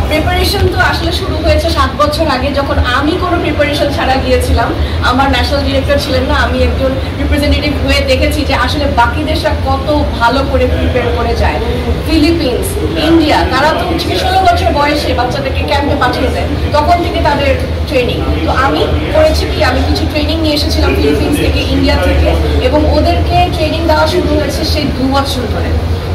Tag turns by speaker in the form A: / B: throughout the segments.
A: Preparation তো আসলে শুরু হয়েছে 7 বছর আগে, যখন আমি কোনো প্রিপারেশন ছাড়া গিয়েছিলাম। আমার ন্যাশনাল ডিরেক্টর ছিলেন না, আমি একজন রিপ্রেজেন্টেটিভ হয়ে দেখেছি যে আসলে বাকি দেশরা কত ভালো করে প্রিপেয়ার করে যায়। ফিলিপিন্স, ইন্ডিয়া, তারা তো 16 বছর বয়সে বাচ্চাদেরকে ক্যাম্পে পাঠিয়ে দেয়, তখন থেকে তাদের ট্রেনিং। তো আমি করেছি কি, আমি কিছু ট্রেনিং নিয়ে এসেছিলাম ফিলিপিন্স থেকে, ইন্ডিয়া থেকে, এবং ওদেরকে ট্রেনিং দেওয়া শুরু হয়েছে সেই 2 বছর ধরে।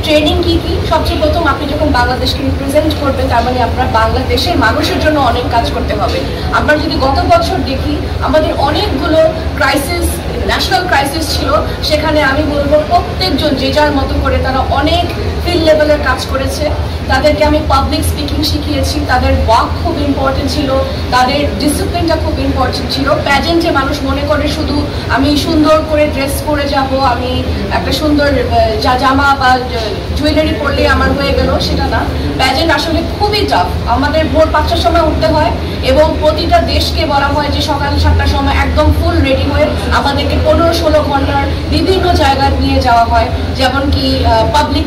A: ট্রেনিং কি কি? সবচেয়ে প্রথম, আপনি যখন বাংলাদেশকে রিপ্রেজেন্ট করবেন, তার মানে আপনার বাংলাদেশের মানুষের জন্য অনেক কাজ করতে হবে। আমরা যদি গত বছর দেখি, আমাদের অনেকগুলো ক্রাইসিস, ন্যাশনাল ক্রাইসিস ছিল, সেখানে আমি বলবো প্রত্যেকজন যে যার মতো করে তারা অনেক ফিল্ড লেভেলের কাজ করেছে। তাদেরকে আমি পাবলিক স্পিকিং শিখিয়েছি, তাদের ওয়াক খুব ইম্পর্টেন্ট ছিল, তাদের ডিসিপ্লিনটা খুব ইম্পর্টেন্ট ছিল। প্যাজেন্টে মানুষ মনে করে শুধু আমি সুন্দর করে ড্রেস পরে যাব, আমি একটা সুন্দর জামা বা জুয়েলারি পরলে আমার হয়ে গেল, সেটা না। প্যাজেন্ট আসলে খুবই টাফ। আমাদের ভোর 5টার সময় উঠতে হয়, এবং প্রতিটা দেশকে বলা হয় যে সকাল 7টার সময় একদম ফুল রেডি হয়ে আমাদেরকে 15-16 ঘন্টার বিভিন্ন জায়গায় নিয়ে যাওয়া হয়, যেমন কি পাবলিক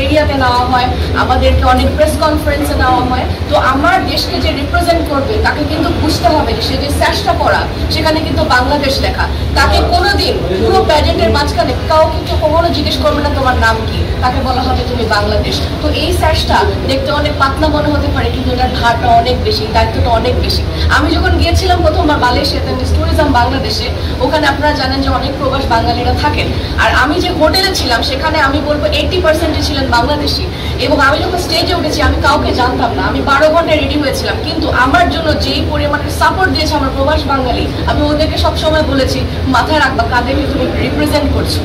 A: এরিয়াতে নেওয়া হয়, আমাদেরকে অনেক প্রেস কনফারেন্সে নেওয়া হয়। তো আমার দেশকে যে রিপ্রেজেন্ট করবে তাকে কিন্তু বুঝতে হবে যে সে যে স্যাশটা পরা, সেখানে কিন্তু বাংলাদেশ লেখা। তাকে কোনোদিন পুরো প্যাজেন্টের মাঝখানে কাউকে কখনো জিজ্ঞেস করবে না তোমার নাম কি, তাকে বলা হবে তুমি বাংলাদেশ। তো এই স্যাশটা দেখতে অনেক পাতলা মনে হতে পারে, কিন্তু এটার ভারটা অনেক বেশি, দায়িত্বটা অনেক বেশি। আমি যখন গিয়েছিলাম প্রথমবার মালয়েশিয়াতে, মিস ট্যুরিজম বাংলাদেশে, ওখানে আপনারা জানেন যে অনেক প্রবাস বাঙালিরা থাকেন। আর আমি যে হোটেলে ছিলাম সেখানে আমি বলবো 80% ছিলেন বাংলাদেশি। এবং আমি যখন স্টেজে উঠেছি, আমি কাউকে জানতাম না, আমি 12 ঘন্টায় রেডি হয়েছিলাম, কিন্তু আমার জন্য যেই পরিমাণের সাপোর্ট দিয়েছে আমার প্রবাস বাঙালি, আমি ওদেরকে সবসময় বলেছি মাথায় রাখবা কাদেরকে তুমি রিপ্রেজেন্ট করছো।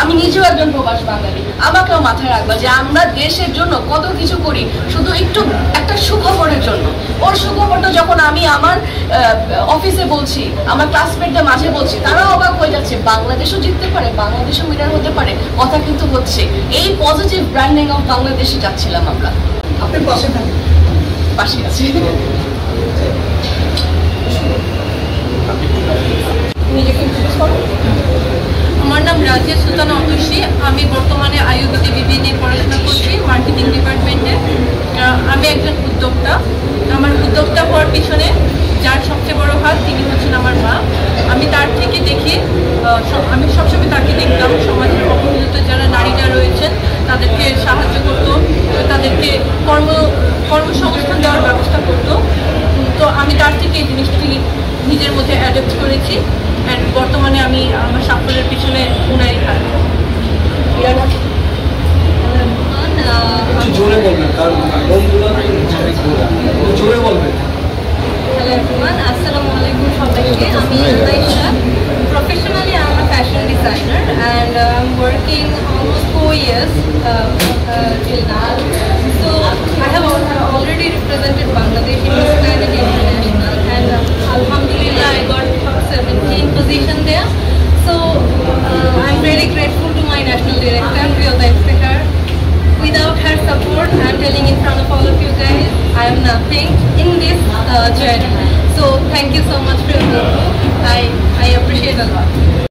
A: আমি নিজেও একজন প্রবাস বাঙালি, আমাকেও মাথায় রাখবা যে আমরা দেশের জন্য কত কিছু করি, শুধু একটু একটা সুখবরের জন্য। ওর সুখবরটা যখন আমি আমার অফিসে বলছি, আমার ক্লাসমেটদের মাঝে বলছি, তারাও অবাক হয়ে যাচ্ছে, বাংলাদেশও জিততে পারে, বাংলাদেশও উইনার হতে পারে, কথা কিন্তু হচ্ছে। এই পজিটিভ ব্র্যান্ডিং অফ বাংলাদেশে যাচ্ছিলাম আমরা।
B: আপনি পাশে থাকেন?
A: পাশে আছি। নিজেকে ইন্ট্রোডিউস করো।
C: আমার নাম রাজিয়া সুলতানা অতসী। আমি বর্তমানে আইইউবিতে বিবিএ নিয়ে পড়াশোনা করছি, মার্কেটিং ডিপার্টমেন্টে। আমি একজন উদ্যোক্তা। আমার উদ্যোক্তা হওয়ার পিছনে যার সবচেয়ে বড় হাত, তিনি হচ্ছেন আমার মা। আমি তার থেকে দেখি, আমি সবসময় তাকে দেখতাম সমাজের অবহেলিত যারা নারীরা রয়েছেন তাদেরকে সাহায্য করতো, তাদেরকে কর্মসংস্থান দেওয়ার ব্যবস্থা করতো। তো আমি তার থেকে এই জিনিসটি নিজের মধ্যে অ্যাডপ্ট করেছি, অ্যান্ড বর্তমানে আমি আমার সাফল্যের পিছনে উনারই হাত।
B: জোরে বলবেন, কারণ জোরে বলবেন।
D: Hello everyone, Assalamu alaikum সবাইকে। আমি Ayesha. Professionally I'm a fashion designer and I'm working almost 4 years till now. So I have already represented Bangladesh in Miss Planet International, and Alhamdulillah I got top 17 position there. So I'm very grateful to my national director Priyota Iftikhar. Without her support, I'm telling in front of all of you guys, I am nothing in this journey. So thank you so much for your support. I appreciate a lot.